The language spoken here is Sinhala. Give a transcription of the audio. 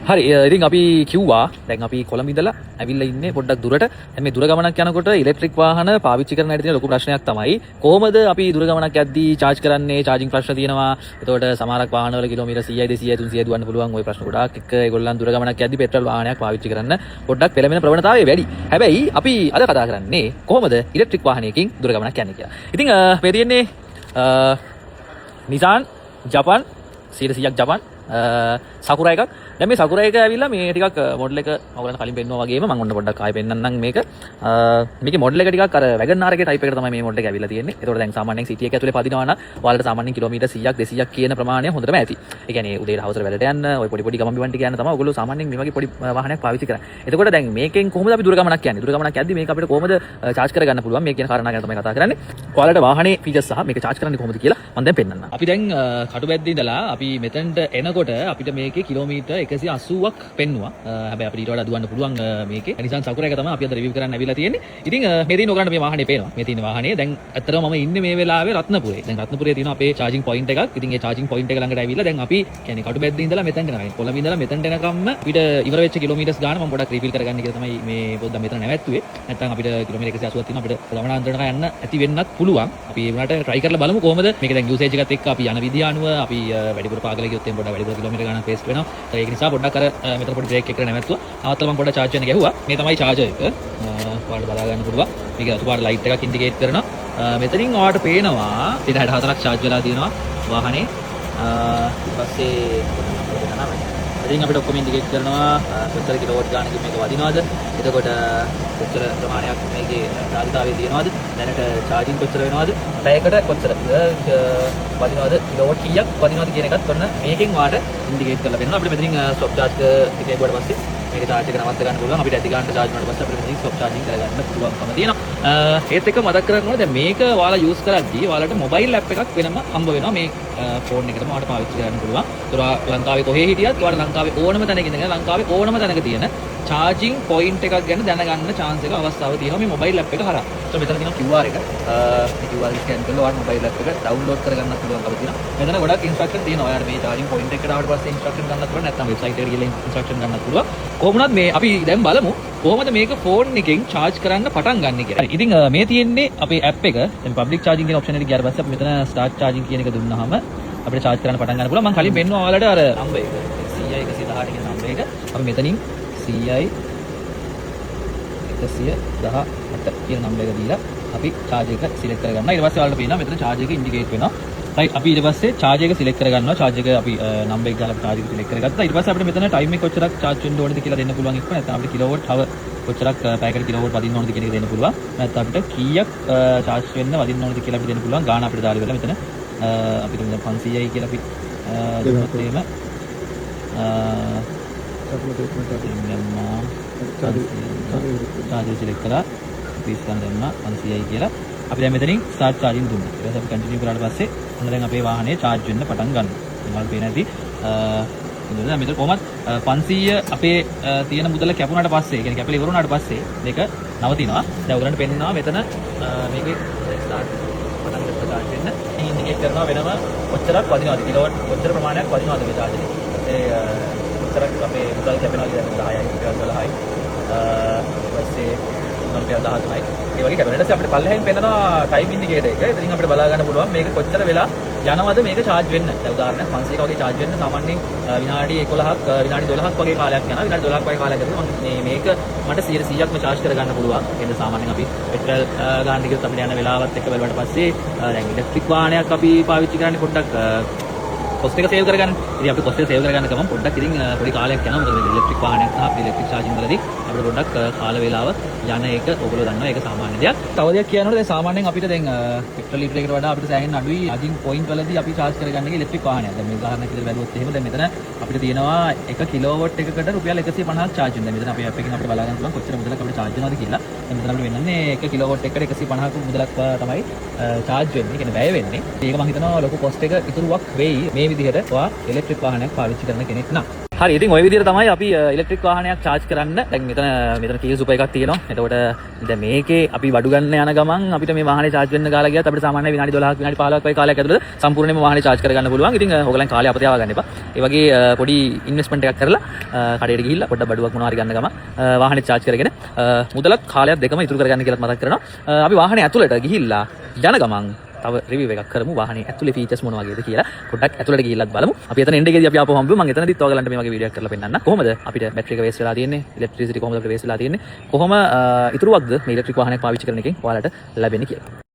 හරි ඉතින් අපි කිව්වා දැන් අපි කොළඹ ඉඳලා ඇවිල්ලා ඉන්නේ පොඩ්ඩක් දුරට. දැන් මේ දුර ගමනක් යනකොට ඉලෙක්ට්‍රික් වාහන පාවිච්චි කරන හැටි තියෙන ලොකු ප්‍රශ්නයක් තමයි කොහොමද අපි දුර ගමනක් යද්දී charge කරන්නේ, charging ප්‍රශ්න තියෙනවා. එතකොට සමහරක් වාහනවල කිලෝමීටර් 100යි 200යි 300යි දුවන්න පුළුවන්. ওই ප්‍රශ්න ගොඩාක් එක්ක ඒගොල්ලන් දුර ගමනක් යද්දී පෙට්‍රල් වාහනයක් පාවිච්චි කරන්න පොඩ්ඩක් පෙළඹෙන ප්‍රවණතාවය වැඩි. හැබැයි අපි අද කතා කරන්නේ කොහොමද ඉලෙක්ට්‍රික් වාහනයකින් දුර ගමනක් යන්නේ කියලා. ඉතින් මේ තියෙන්නේ Nissan ජපාන් 100ක් ජපාන් සකුරා එකක්. දැන් මේ සකුරා එක ඇවිල්ලා මේ ටිකක් මොඩල් එක ඔයගොල්ලන්ට කලින් පෙන්නුවා වගේම මම ඔන්න පොඩ්ඩක් ආයෙ පෙන්නන්නම් මේක. මේකේ මොඩල් එක ටිකක් අර වැගන් ආර් එකේ ටයිප් එකට තමයි මේ මොඩල් එක ඇවිල්ලා තියෙන්නේ. ඒතකොට දැන් සාමාන්‍යයෙන් සිටි එක ඇතුලේ පදිනවා නම් ඔයාලට සාමාන්‍යයෙන් කිලෝමීටර් 100ක් 200ක් කියන ප්‍රමාණය හොඳටම ඇති. ඒ කියන්නේ උදේට හවසට වැඩට යන්න ඔය පොඩි පොඩි ගමන් බිමන් ටික යන්න තමයි ඔයගොල්ලෝ සාමාන්‍යයෙන් මේ වගේ පොඩි වාහනයක් පාවිච්චි කරන්නේ. එතකොට දැන් මේකෙන් කොහොමද අපි දුර ගමනක් යන්නේ? දුර ගමනක් යද්දි මේක අපිට කොහොමද charge කරගන්න පුළුවන්? මේ කියන කාරණා ගැන තමයි කතා කරන්නේ. ඔයාලට වාහනේ features සහ මේක charge කරන්නේ කොහොමද කියලා මම දැන් පෙන්නන්නම්. අපි දැන් කටුබැද්දේ ඉඳලා අපි මෙතනට එනකොට අපිට මේකේ කිලෝමීටර් 180ක් පෙන්නුවා. හැබැයි අපිට ඊට වඩා දුවන්න පුළුවන් මේකේ. Nissan Sakura එක තමයි අපි අද රිවිව් කරන්න ඇවිල්ලා තියෙන්නේ. ඉතින් මේ තියෙන ඔයගලන්ට මේ වාහනේ පේනවා. මේ තියෙන වාහනේ දැන් ඇත්තටම මම ඉන්නේ මේ වෙලාවේ රත්නපුරේ. දැන් රත්නපුරේ තියෙන අපේ charging point එකක්. ඉතින් ඒ charging point එක ළඟට ඇවිල්ලා දැන් අපි කියන්නේ කටුබැද්දේ ඉඳලා මෙතනට යනවා. කොළඹ ඉඳලා මෙතනට එනකම්ම අපිට ඉවර වෙච්ච කිලෝමීටර්ස් ගාන මම පොඩක් රිෆිල් කරගන්න කියලා තමයි මේ පොඩ්ඩක් මෙතන නැවැත්තුවේ. නැත්නම් අපිට කිලෝමීටර් 180ක් තියෙනවා. අපිට ගමනාන්තරයට යන්න ඇති වෙන්නත් පුළුවන්. අපි ඒ වුණාට try කරලා බලමු කොහොමද මේක දැන් usage එකත් එක්ක අපි යන විදිය අනුව අපි වැඩිපුර පාගල ගියොත් එම් පොඩ්ඩක් වැඩිපුර කිලෝමීටර් ගානක් waste වෙනවා. ඒක නිසා පොඩ්ඩක් අර මෙතන පොඩි break එකකට නැවැත්තුවා. තාත්තලා මම පොඩ්ඩක් charge එක ගැහුවා. මේ තමයි charger එක. ඔයාලට බලා ගන්න පුළුවන්. මේක අතුපාර light එකක් indicate කරනවා. මෙතනින් ඔයාලට පේනවා 64ක් charge වෙලා තියෙනවා වාහනේ. ඊට පස්සේ ඉතින් අපිට ඔක්කොම ඉන්ඩිකේට් කරනවා කොච්චර කිලෝවොට් ගානකින් මේක වදිනවද. එතකොට කොච්චර ප්‍රමාණයක් මේකේ ධාරිතාවය තියෙනවද. දැනට charging කොච්චර වෙනවද. පැයකට කොච්චර වදිනවද කිලෝවොට් කීයක් වදිනවද කියන එකත් ඔන්න මේකෙන් ඔයාලට ඉන්ඩිකේට් කරලා පෙන්නනවා. අපිට මෙතනින් ස්ටොප් charge එක ගිහුවාට පස්සේ මේක charge එක නවත්ත ගන්න පුළුවන්. අපිට ඇති ගන්න charge වුණාට පස්සේ අපිට මෙතනින් ස්ටොප් charging කරගන්න පුළුවන්කම තියෙනවා. ඒත් එක්ක මතක් කරගන්න ඕනේ දැන් මේක ඔයාලා use කරද්දී ඔයාලට mobile app එකක් වෙනම හම්බ වෙනවා. මේ ෆෝන් එකටම ඔයාලට පාවිච්චි කරන්න පුළුවන්. ඒතර ලංකාවේ කොහේ හිටියත් ඔයාලට ලංකාවේ ඕනම තැනක ඉඳගෙන ලංකාවේ ඕනම තැනක තියෙන charging point එකක් ගැන දැනගන්න chance එක අවස්ථාව තියෙනවා මේ mobile app එක හරහා. ඒතර මෙතන තියෙනවා QR එක. මේ QR එක scan කරලා ඔයාලට mobile app එක download කරගන්නත් පුළුවන්කම තියෙනවා. මෙතන ගොඩක් instruction තියෙනවා. ඔයාලට මේ charging point එකට ආවට පස්සේ instruction ගන්නත් පුළුවන්. නැත්නම් website එකට ගිහලා instruction ගන්නත් පුළුවන්. කොහොමුණත් මේ අපි දැන් බලමු කොහොමද මේක ෆෝන් එකෙන් charge කරන්න පටන් ගන්න කියලා. ඉතින් මේ තියෙන්නේ අපේ app එක. දැන් public charging කියන option එකට ගියාට පස්සේ අපි මෙතන start charging කියන එක දුන්නාම අපිට charge කරන්න පටන් ගන්න පුළුවන්. මම කලින් පෙන්නුවා ඔයාලට අර number එක 100යි 118 කියන number එක. අපි මෙතනින් 100යි 118 කියන number එක දීලා අපි charge එක select කරගන්නවා. ඊට පස්සේ ඔයාලට පේනවා මෙතන charge එක indicate වෙනවා. right අපි ඊට පස්සේ charge එක select කරගන්නවා. charge එක අපි number එක ගාලා charge එක select කරගත්තා. ඊට පස්සේ අපිට මෙතන time එක කොච්චරක් charge වෙන්න ඕනද කියලා දෙන්න පුළුවන් එක්ක. නැත්නම් අපිට kilowatt hour කොච්චරක් පැයකට kilowatt වදින්න ඕනද කියන එක දෙන්න පුළුවන්. නැත්නම් අපිට කීයක් charge වෙන්න වදින්න ඕනද කියලා අපිට දෙන්න පුළුවන්. ගාන අපිට දාලා ඉවරලා මෙතන අපිට දැන් 500යි කියලා අපි දුන්නොත් එහෙම charge select කරලා please ගන්න දෙන්න 500යි කියලා අපි දැන් මෙතනින් start charging දුන්නා. ඊට පස්සේ අපි continue කරාට පස්සේ ඔන්න දැන් අපේ වාහනේ charge වෙන්න පටන් ගන්නවා. ඔයාලට පේන ඇති දැන් මෙතන කොහොමද 500 අපේ තියෙන මුදල කැපුණාට පස්සේ, කියන්නේ කැපිලා ඉවර වුණාට පස්සේ මේක නවතිනවා. දැන් ඔයගලන්ට පෙන්නනවා මෙතන මේකේ start පටන් ගන්න charge වෙන්න. ඉන්ඩිකේට් කරනවා වෙනම කොච්චරක් වදිනවද කිලෝවොට් කොච්චර ප්‍රමාණයක් වදිනවද මේ charge එකේ. ඒ කොච්චරක් අපේ මුදල් කැපෙනවද කියලා 10යි රුපියල් 12යි ඊපස්සේ රුපියල් 13යි ඒ වගේ කැපෙනවා. ඊට පස්සේ අපිට පල්ලෙහෙන් පෙන්නනවා ටයිම් ඉන්ඩිකේටර් එක. ඉතින් අපිට බලා ගන්න පුළුවන් මේක කොච්චර වෙලා යනවද මේක charge වෙන්න. දැන් උදාහරණයක් 500ක වගේ charge වෙන්න සාමාන්‍යයෙන් විනාඩි 11ක් විනාඩි 12ක් වගේ කාලයක් යනවා. විනාඩි 12ක් වගේ කාලයක් යනකොට මේක මට 100%ක්ම charge කරගන්න පුළුවන්. එන්න සාමාන්‍යයෙන් අපි පෙට්‍රල් ගාන ටිකත් අපිට යන වෙලාවත් එක්ක බලුවාට පස්සේ දැන් ඉලෙක්ට්‍රික් වාහනයක් අපි පාවිච්චි කරන්නේ පොඩ්ඩක් cost එක save කරගන්න. ඉතින් අපි cost එක save කරගන්න ගමන් පොඩ්ඩක් ඉතින් පොඩි කාලයක් යනවා. මොකද මේ ඉලෙක්ට්‍රික් වාහනයක් සහ අපි ඉලෙක්ට්‍රික් charging වලදී අපිට පොඩ්ඩක් කාල වේලාව යන එක ඔයගොල්ලෝ දන්නවා. ඒක සාමාන්‍ය දෙයක්. තව දෙයක් කියනකොට දැන් සාමාන්‍යයෙන් අපිට දැන් පෙට්‍රල් ලීටර එකට වඩා අපිට සෑහෙන අඩුයි charging point වලදී අපි charge කරගන්න එක ඉලෙක්ට්‍රික් වාහනයක්. දැන් මේ උදාහරණයක් විදිහට බැලුවොත් එහෙම දැන් මෙතන අපිට තියෙනවා 1 කිලෝවොට් එකකට රුපියල් 150ක් charge වෙනවා. මෙතන අපේ app එකෙන් අපිට බලා ගන්න පුළුවන් කොච්චර මුදලක් අපිට charge වෙනවද කියලා. දැන් මෙතන අපිට වෙනන්නේ 1 කිලෝවොට් එකකට 150ක මුදලක් තමයි charge වෙන්නේ. ඒ කියන්නේ වැය වෙන්නේ. ඒක මම හිතනවා ලොකු cost එක ඉතුරුවක් වෙයි මේ විදිහට ඔයා ඉලෙක්ට්‍රික් වාහනයක් පාවිච්චි කරන කෙනෙක් නම්. හරි ඉතින් ওই විදිහට තමයි අපි ඉලෙක්ට්‍රික් වාහනයක් charge කරන්න දැන් මෙතන කීල් සුපර් එකක් තියෙනවා. එතකොට දැන් මේකේ අපි බඩු ගන්න යන ගමන් අපිට මේ වාහනේ charge වෙන්න ගාලා ගියත් අපිට සාමාන්‍යයෙන් විනාඩි 12ක් විනාඩි 15ක් වගේ කාලයක් ඇතුළත සම්පූර්ණයෙන්ම වාහනේ charge කරගන්න පුළුවන්. ඉතින් ඔයගලන් කාලය අපතේ ගන්න එපා. ඒ වගේ පොඩි ඉන්වෙස්ට්මන්ට් එකක් කරලා කඩේට ගිහිල්ලා පොඩ්ඩක් බඩුවක් මොනවා හරි ගන්න ගමන් වාහනේ charge කරගෙන මුදලත් කාලයක් දෙකම ඉතුරු කරගන්න කියලා මතක් කරනවා. අපි වාහනේ ඇතුළට ගිහිල්ලා යන ගමන් තව රිවිව් එකක් කරමු වාහනේ ඇතුලේ ෆීචර්ස් මොන වගේද කියලා පොඩ්ඩක් ඇතුලට ගිහිල්ලත් බලමු. අපි එතන එන්න එකේදී අපි ආපහු හම්බෙමු. මම එතනදිත් ඔයගලන්ට මේ වගේ වීඩියෝ එකක් කරලා පෙන්නන්න. කොහොමද අපිට බැටරි එක වේස්ට් වෙලා තියෙන්නේ? ඉලෙක්ට්‍රිසිටි කොහොමද අපිට වේස්ට් වෙලා තියෙන්නේ? කොහොම ඉතුරුවක්ද මේ ඉලෙක්ට්‍රික් වාහනයක් පාවිච්චි කරන එකෙන් ඔයාලට ලැබෙන්නේ කියලා.